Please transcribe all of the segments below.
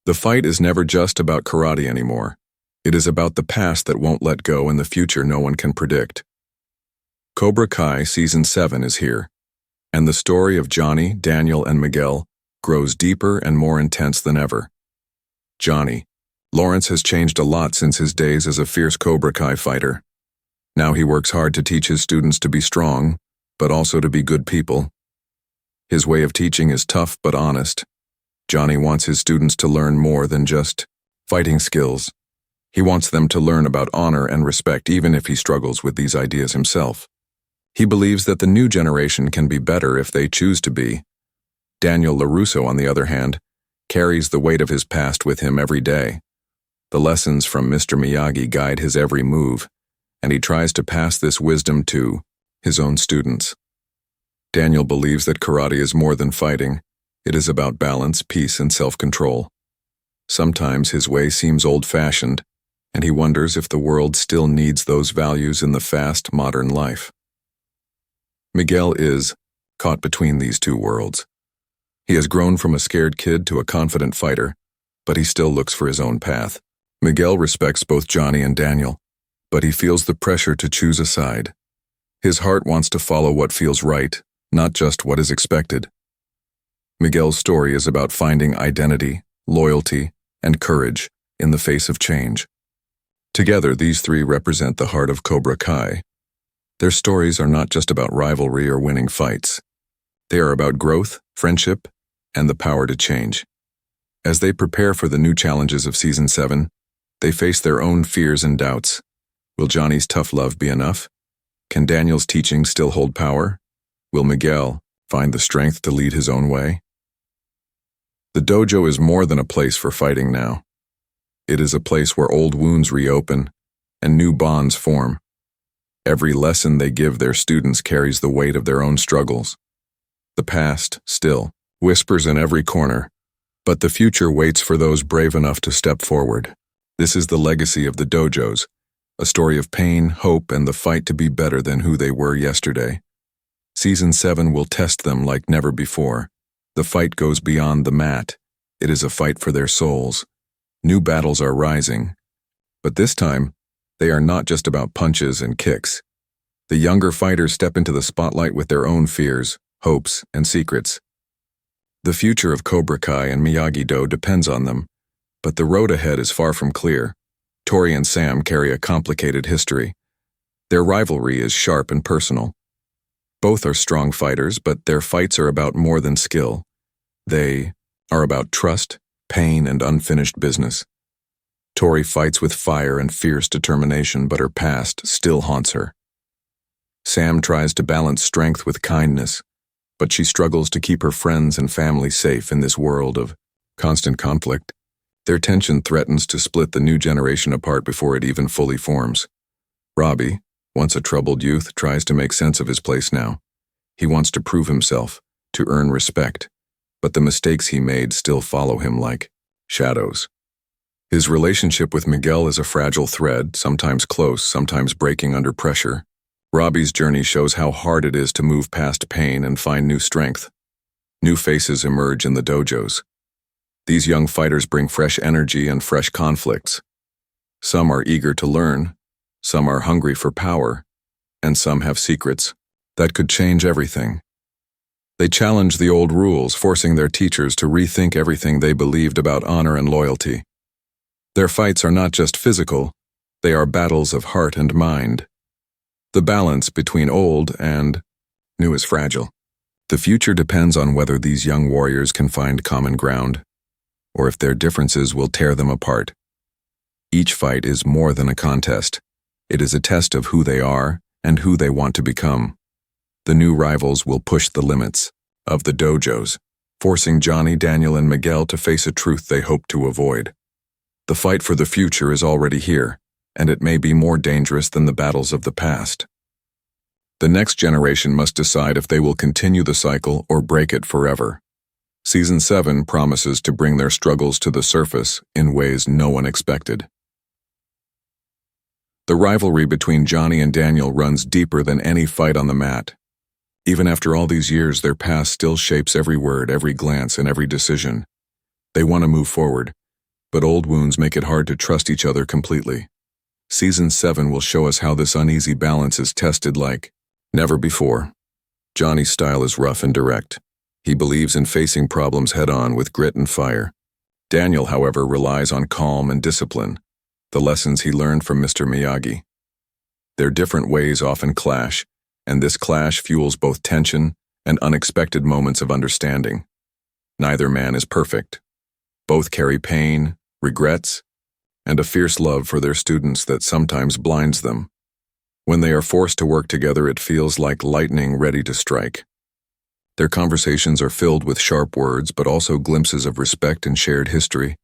The fight is never just about karate anymore. It is about the past that won't let go and the future no one can predict. Cobra Kai Season 7 is here, and the story of Johnny, Daniel, and Miguel grows deeper and more intense than ever. Johnny. Lawrence has changed a lot since his days as a fierce Cobra Kai fighter. Now he works hard to teach his students to be strong, but also to be good people. His way of teaching is tough but honest. Johnny wants his students to learn more than just fighting skills. He wants them to learn about honor and respect even if he struggles with these ideas himself. He believes that the new generation can be better if they choose to be. Daniel LaRusso, on the other hand, carries the weight of his past with him every day. The lessons from Mr. Miyagi guide his every move, and he tries to pass this wisdom to his own students. Daniel believes that karate is more than fighting. It is about balance, peace, and self-control. Sometimes his way seems old-fashioned, and he wonders if the world still needs those values in the fast, modern life. Miguel is caught between these two worlds. He has grown from a scared kid to a confident fighter, but he still looks for his own path. Miguel respects both Johnny and Daniel, but he feels the pressure to choose a side. His heart wants to follow what feels right, not just what is expected. Miguel's story is about finding identity, loyalty, and courage in the face of change. Together, these three represent the heart of Cobra Kai. Their stories are not just about rivalry or winning fights. They are about growth, friendship, and the power to change. As they prepare for the new challenges of Season 7, they face their own fears and doubts. Will Johnny's tough love be enough? Can Daniel's teaching still hold power? Will Miguel find the strength to lead his own way? The dojo is more than a place for fighting now. It is a place where old wounds reopen and new bonds form. Every lesson they give their students carries the weight of their own struggles. The past, still, whispers in every corner, but the future waits for those brave enough to step forward. This is the legacy of the dojos, a story of pain, hope, and the fight to be better than who they were yesterday. Season 7 will test them like never before. The fight goes beyond the mat. It is a fight for their souls. New battles are rising, but this time, they are not just about punches and kicks. The younger fighters step into the spotlight with their own fears, hopes, and secrets. The future of Cobra Kai and Miyagi-Do depends on them, but the road ahead is far from clear. Tori and Sam carry a complicated history. Their rivalry is sharp and personal. Both are strong fighters, but their fights are about more than skill. They are about trust, pain, and unfinished business. Tori fights with fire and fierce determination, but her past still haunts her. Sam tries to balance strength with kindness, but she struggles to keep her friends and family safe in this world of constant conflict. Their tension threatens to split the new generation apart before it even fully forms. Robbie, once a troubled youth, tries to make sense of his place now. He wants to prove himself, to earn respect, but the mistakes he made still follow him like shadows. His relationship with Miguel is a fragile thread, sometimes close, sometimes breaking under pressure. Robbie's journey shows how hard it is to move past pain and find new strength. New faces emerge in the dojos. These young fighters bring fresh energy and fresh conflicts. Some are eager to learn, some are hungry for power, and some have secrets that could change everything. They challenge the old rules, forcing their teachers to rethink everything they believed about honor and loyalty. Their fights are not just physical, they are battles of heart and mind. The balance between old and new is fragile. The future depends on whether these young warriors can find common ground, or if their differences will tear them apart. Each fight is more than a contest. It is a test of who they are and who they want to become. The new rivals will push the limits of the dojos, forcing Johnny, Daniel, and Miguel to face a truth they hope to avoid. The fight for the future is already here, and it may be more dangerous than the battles of the past. The next generation must decide if they will continue the cycle or break it forever. Season 7 promises to bring their struggles to the surface in ways no one expected. The rivalry between Johnny and Daniel runs deeper than any fight on the mat. Even after all these years, their past still shapes every word, every glance, and every decision. They want to move forward, but old wounds make it hard to trust each other completely. Season 7 will show us how this uneasy balance is tested like never before. Johnny's style is rough and direct. He believes in facing problems head-on with grit and fire. Daniel, however, relies on calm and discipline, the lessons he learned from Mr. Miyagi. Their different ways often clash, and this clash fuels both tension and unexpected moments of understanding. Neither man is perfect. Both carry pain, regrets, and a fierce love for their students that sometimes blinds them. When they are forced to work together, it feels like lightning ready to strike. Their conversations are filled with sharp words, but also glimpses of respect and shared history.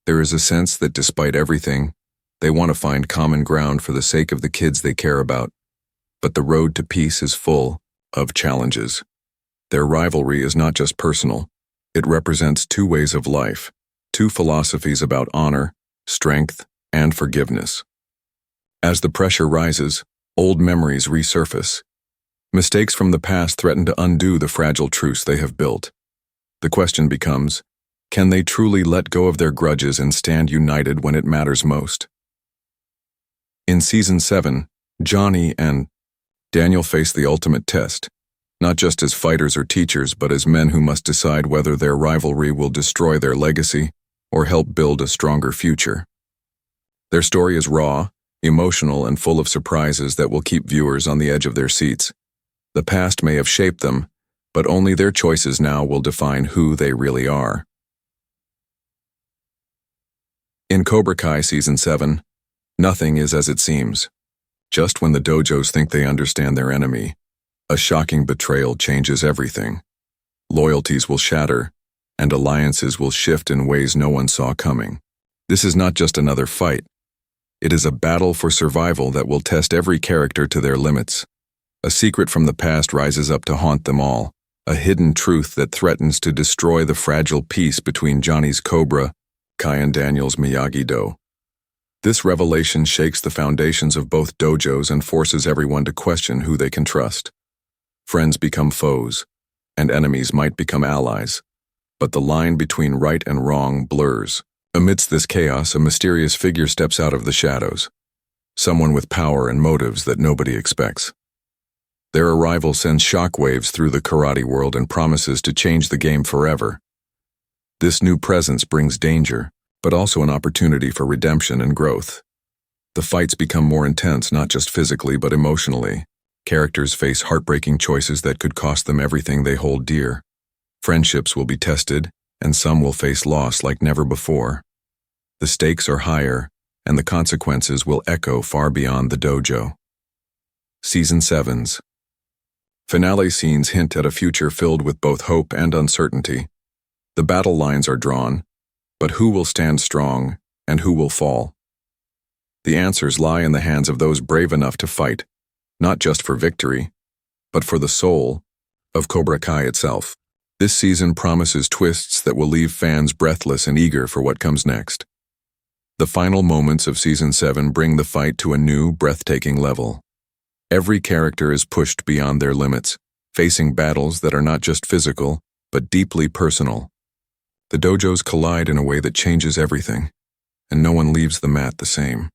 There is a sense that despite everything, they want to find common ground for the sake of the kids they care about. But the road to peace is full of challenges. Their rivalry is not just personal. It represents two ways of life, two philosophies about honor, strength, and forgiveness. As the pressure rises, old memories resurface. Mistakes from the past threaten to undo the fragile truce they have built. The question becomes, can they truly let go of their grudges and stand united when it matters most? In Season 7, Johnny and Daniel face the ultimate test, not just as fighters or teachers, but as men who must decide whether their rivalry will destroy their legacy or help build a stronger future. Their story is raw, emotional, and full of surprises that will keep viewers on the edge of their seats. The past may have shaped them, but only their choices now will define who they really are. In Cobra Kai Season 7, nothing is as it seems. Just when the dojos think they understand their enemy, a shocking betrayal changes everything. Loyalties will shatter, and alliances will shift in ways no one saw coming. This is not just another fight. It is a battle for survival that will test every character to their limits. A secret from the past rises up to haunt them all, a hidden truth that threatens to destroy the fragile peace between Johnny's Cobra Kai and Daniel's Miyagi-Do. This revelation shakes the foundations of both dojos and forces everyone to question who they can trust. Friends become foes, and enemies might become allies, but the line between right and wrong blurs. Amidst this chaos, a mysterious figure steps out of the shadows, someone with power and motives that nobody expects. Their arrival sends shockwaves through the karate world and promises to change the game forever. This new presence brings danger, but also an opportunity for redemption and growth. The fights become more intense, not just physically but emotionally. Characters face heartbreaking choices that could cost them everything they hold dear. Friendships will be tested, and some will face loss like never before. The stakes are higher, and the consequences will echo far beyond the dojo. Season 7's finale scenes hint at a future filled with both hope and uncertainty. The battle lines are drawn, but who will stand strong and who will fall? The answers lie in the hands of those brave enough to fight, not just for victory, but for the soul of Cobra Kai itself. This season promises twists that will leave fans breathless and eager for what comes next. The final moments of Season 7 bring the fight to a new, breathtaking level. Every character is pushed beyond their limits, facing battles that are not just physical, but deeply personal. The dojos collide in a way that changes everything, and no one leaves the mat the same.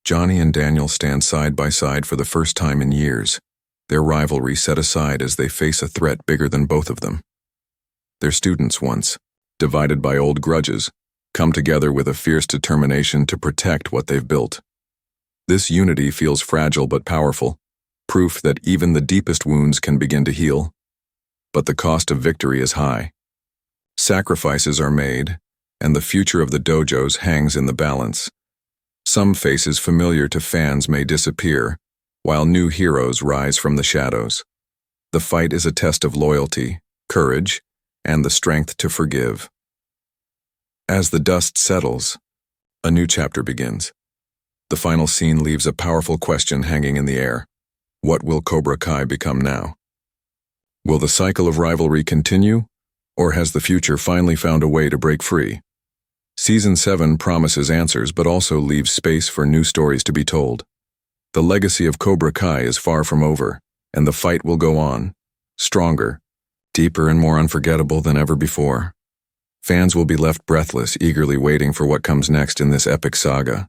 Johnny and Daniel stand side by side for the first time in years, their rivalry set aside as they face a threat bigger than both of them. Their students once, divided by old grudges, come together with a fierce determination to protect what they've built. This unity feels fragile but powerful, proof that even the deepest wounds can begin to heal. But the cost of victory is high. Sacrifices are made, and the future of the dojos hangs in the balance. Some faces familiar to fans may disappear, while new heroes rise from the shadows. The fight is a test of loyalty, courage, and the strength to forgive. As the dust settles, a new chapter begins. The final scene leaves a powerful question hanging in the air. What will Cobra Kai become now? Will the cycle of rivalry continue, or has the future finally found a way to break free? Season 7 promises answers but also leaves space for new stories to be told. The legacy of Cobra Kai is far from over, and the fight will go on, stronger, deeper, and more unforgettable than ever before. Fans will be left breathless, eagerly waiting for what comes next in this epic saga.